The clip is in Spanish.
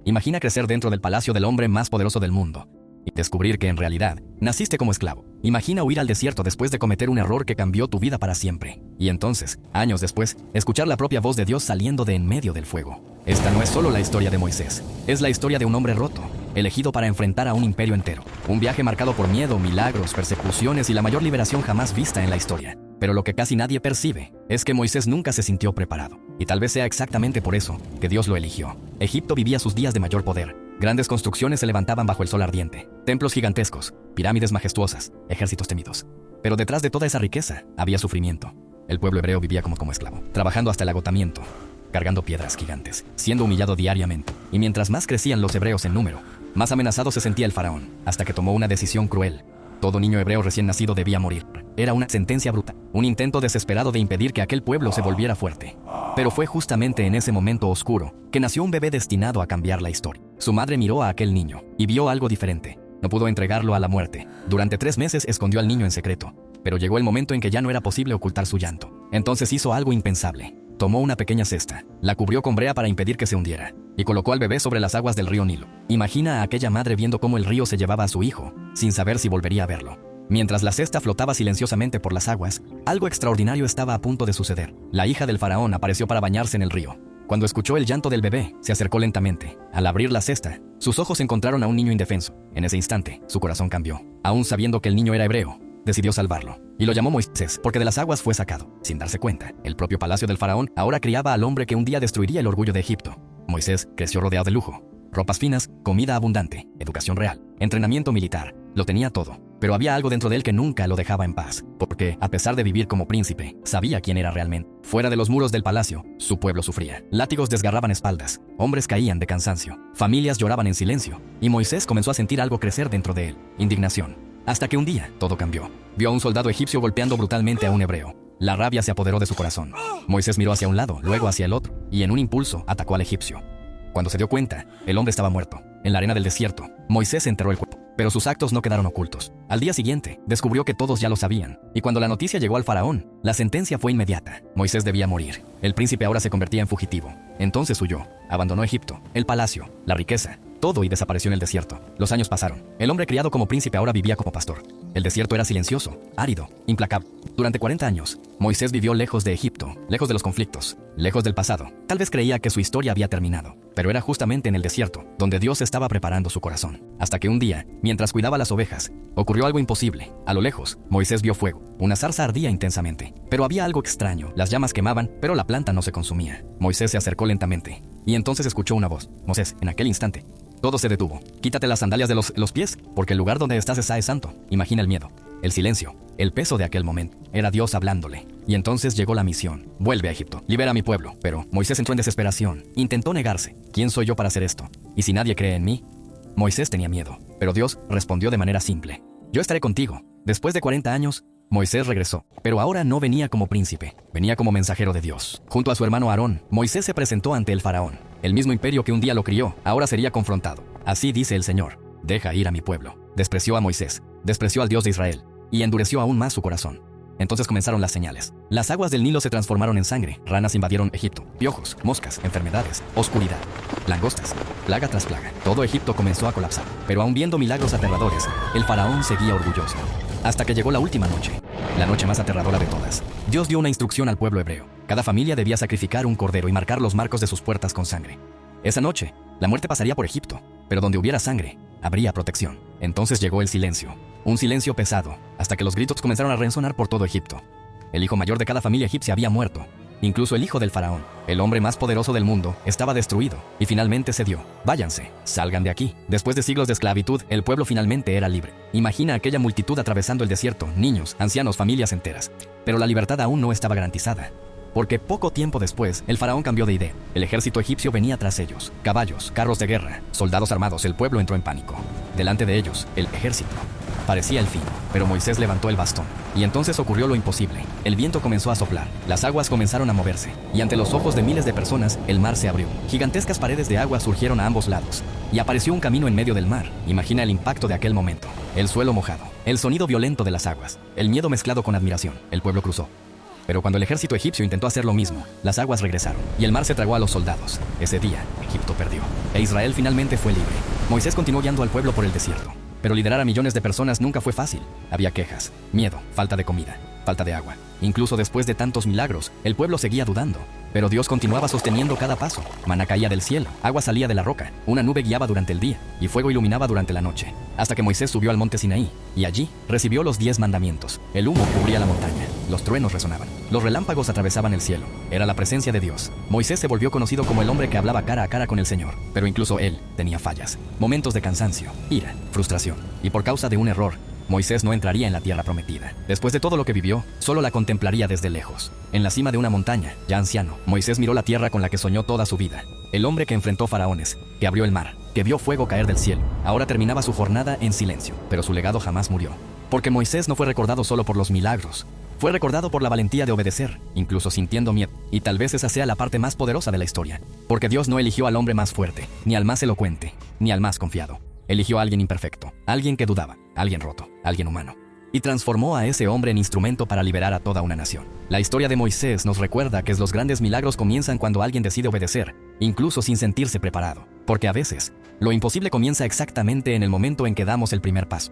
Imagina crecer dentro del palacio del hombre más poderoso del mundo y descubrir que en realidad naciste como esclavo. Imagina huir al desierto después de cometer un error que cambió tu vida para siempre. Y entonces, años después, escuchar la propia voz de Dios saliendo de en medio del fuego. Esta no es solo la historia de Moisés, es la historia de un hombre roto, elegido para enfrentar a un imperio entero. Un viaje marcado por miedo, milagros, persecuciones y la mayor liberación jamás vista en la historia. Pero lo que casi nadie percibe es que Moisés nunca se sintió preparado. Y tal vez sea exactamente por eso que Dios lo eligió. Egipto vivía sus días de mayor poder. Grandes construcciones se levantaban bajo el sol ardiente. Templos gigantescos, pirámides majestuosas, ejércitos temidos. Pero detrás de toda esa riqueza había sufrimiento. El pueblo hebreo vivía como esclavo, trabajando hasta el agotamiento, cargando piedras gigantes, siendo humillado diariamente. Y mientras más crecían los hebreos en número, más amenazado se sentía el faraón, hasta que tomó una decisión cruel. Todo niño hebreo recién nacido debía morir. Era una sentencia brutal, un intento desesperado de impedir que aquel pueblo se volviera fuerte. Pero fue justamente en ese momento oscuro que nació un bebé destinado a cambiar la historia. Su madre miró a aquel niño y vio algo diferente. No pudo entregarlo a la muerte. Durante 3 meses escondió al niño en secreto, pero llegó el momento en que ya no era posible ocultar su llanto. Entonces hizo algo impensable. Tomó una pequeña cesta, la cubrió con brea para impedir que se hundiera, y colocó al bebé sobre las aguas del río Nilo. Imagina a aquella madre viendo cómo el río se llevaba a su hijo, sin saber si volvería a verlo. Mientras la cesta flotaba silenciosamente por las aguas, algo extraordinario estaba a punto de suceder. La hija del faraón apareció para bañarse en el río. Cuando escuchó el llanto del bebé, se acercó lentamente. Al abrir la cesta, sus ojos encontraron a un niño indefenso. En ese instante, su corazón cambió. Aún sabiendo que el niño era hebreo, decidió salvarlo, y lo llamó Moisés, porque de las aguas fue sacado. Sin darse cuenta, el propio palacio del faraón ahora criaba al hombre que un día destruiría el orgullo de Egipto. Moisés creció rodeado de lujo, ropas finas, comida abundante, educación real, entrenamiento militar. Lo tenía todo, pero había algo dentro de él que nunca lo dejaba en paz, porque, a pesar de vivir como príncipe, sabía quién era realmente. Fuera de los muros del palacio, su pueblo sufría. Látigos desgarraban espaldas, hombres caían de cansancio, familias lloraban en silencio, y Moisés comenzó a sentir algo crecer dentro de él: indignación. Hasta que un día, todo cambió. Vio a un soldado egipcio golpeando brutalmente a un hebreo. La rabia se apoderó de su corazón. Moisés miró hacia un lado, luego hacia el otro, y en un impulso atacó al egipcio. Cuando se dio cuenta, el hombre estaba muerto. En la arena del desierto, Moisés enterró el cuerpo, pero sus actos no quedaron ocultos. Al día siguiente, descubrió que todos ya lo sabían, y cuando la noticia llegó al faraón, la sentencia fue inmediata. Moisés debía morir. El príncipe ahora se convertía en fugitivo. Entonces huyó, abandonó Egipto, el palacio, la riqueza, todo, y desapareció en el desierto. Los años pasaron. El hombre criado como príncipe ahora vivía como pastor. El desierto era silencioso, árido, implacable. Durante 40 años, Moisés vivió lejos de Egipto, lejos de los conflictos, lejos del pasado. Tal vez creía que su historia había terminado, pero era justamente en el desierto donde Dios estaba preparando su corazón. Hasta que un día, mientras cuidaba las ovejas, ocurrió algo imposible. A lo lejos, Moisés vio fuego. Una zarza ardía intensamente, pero había algo extraño. Las llamas quemaban, pero la planta no se consumía. Moisés se acercó lentamente, y entonces escuchó una voz. Moisés, en aquel instante, todo se detuvo. Quítate las sandalias de los pies, porque el lugar donde estás es santo. Imagina el miedo, el silencio, el peso de aquel momento. Era Dios hablándole. Y entonces llegó la misión. Vuelve a Egipto, libera a mi pueblo. Pero Moisés entró en desesperación. Intentó negarse. ¿Quién soy yo para hacer esto? ¿Y si nadie cree en mí? Moisés tenía miedo, pero Dios respondió de manera simple. Yo estaré contigo. Después de 40 años, Moisés regresó, pero ahora no venía como príncipe, venía como mensajero de Dios. Junto a su hermano Aarón, Moisés se presentó ante el faraón. El mismo imperio que un día lo crió, ahora sería confrontado. Así dice el Señor: deja ir a mi pueblo. Despreció a Moisés, despreció al Dios de Israel, y endureció aún más su corazón. Entonces comenzaron las señales. Las aguas del Nilo se transformaron en sangre, ranas invadieron Egipto, piojos, moscas, enfermedades, oscuridad, langostas, plaga tras plaga. Todo Egipto comenzó a colapsar. Pero aún viendo milagros aterradores, el faraón seguía orgulloso. Hasta que llegó la última noche, la noche más aterradora de todas. Dios dio una instrucción al pueblo hebreo. Cada familia debía sacrificar un cordero y marcar los marcos de sus puertas con sangre. Esa noche, la muerte pasaría por Egipto, pero donde hubiera sangre, habría protección. Entonces llegó el silencio, un silencio pesado, hasta que los gritos comenzaron a resonar por todo Egipto. El hijo mayor de cada familia egipcia había muerto. Incluso el hijo del faraón, el hombre más poderoso del mundo, estaba destruido, y finalmente cedió. Váyanse, salgan de aquí. Después de siglos de esclavitud, el pueblo finalmente era libre. Imagina aquella multitud atravesando el desierto, niños, ancianos, familias enteras. Pero la libertad aún no estaba garantizada, porque poco tiempo después, el faraón cambió de idea. El ejército egipcio venía tras ellos. Caballos, carros de guerra, soldados armados. El pueblo entró en pánico. Delante de ellos, el ejército. Parecía el fin, pero Moisés levantó el bastón. Y entonces ocurrió lo imposible. El viento comenzó a soplar, las aguas comenzaron a moverse, y ante los ojos de miles de personas, el mar se abrió. Gigantescas paredes de agua surgieron a ambos lados, y apareció un camino en medio del mar. Imagina el impacto de aquel momento. El suelo mojado, el sonido violento de las aguas, el miedo mezclado con admiración. El pueblo cruzó. Pero cuando el ejército egipcio intentó hacer lo mismo, las aguas regresaron, y el mar se tragó a los soldados. Ese día, Egipto perdió, e Israel finalmente fue libre. Moisés continuó guiando al pueblo por el desierto. Pero liderar a millones de personas nunca fue fácil. Había quejas, miedo, falta de comida, falta de agua. Incluso después de tantos milagros, el pueblo seguía dudando. Pero Dios continuaba sosteniendo cada paso. Maná caía del cielo, agua salía de la roca, una nube guiaba durante el día, y fuego iluminaba durante la noche. Hasta que Moisés subió al monte Sinaí, y allí recibió los 10 mandamientos. El humo cubría la montaña, los truenos resonaban, los relámpagos atravesaban el cielo. Era la presencia de Dios. Moisés se volvió conocido como el hombre que hablaba cara a cara con el Señor. Pero incluso él tenía fallas, momentos de cansancio, ira, frustración. Y por causa de un error, Moisés no entraría en la tierra prometida. Después de todo lo que vivió, solo la contemplaría desde lejos. En la cima de una montaña, ya anciano, Moisés miró la tierra con la que soñó toda su vida. El hombre que enfrentó faraones, que abrió el mar, que vio fuego caer del cielo, ahora terminaba su jornada en silencio, pero su legado jamás murió. Porque Moisés no fue recordado solo por los milagros, fue recordado por la valentía de obedecer, incluso sintiendo miedo. Y tal vez esa sea la parte más poderosa de la historia. Porque Dios no eligió al hombre más fuerte, ni al más elocuente, ni al más confiado. Eligió a alguien imperfecto, alguien que dudaba, alguien roto, alguien humano. Y transformó a ese hombre en instrumento para liberar a toda una nación. La historia de Moisés nos recuerda que los grandes milagros comienzan cuando alguien decide obedecer, incluso sin sentirse preparado. Porque a veces, lo imposible comienza exactamente en el momento en que damos el primer paso.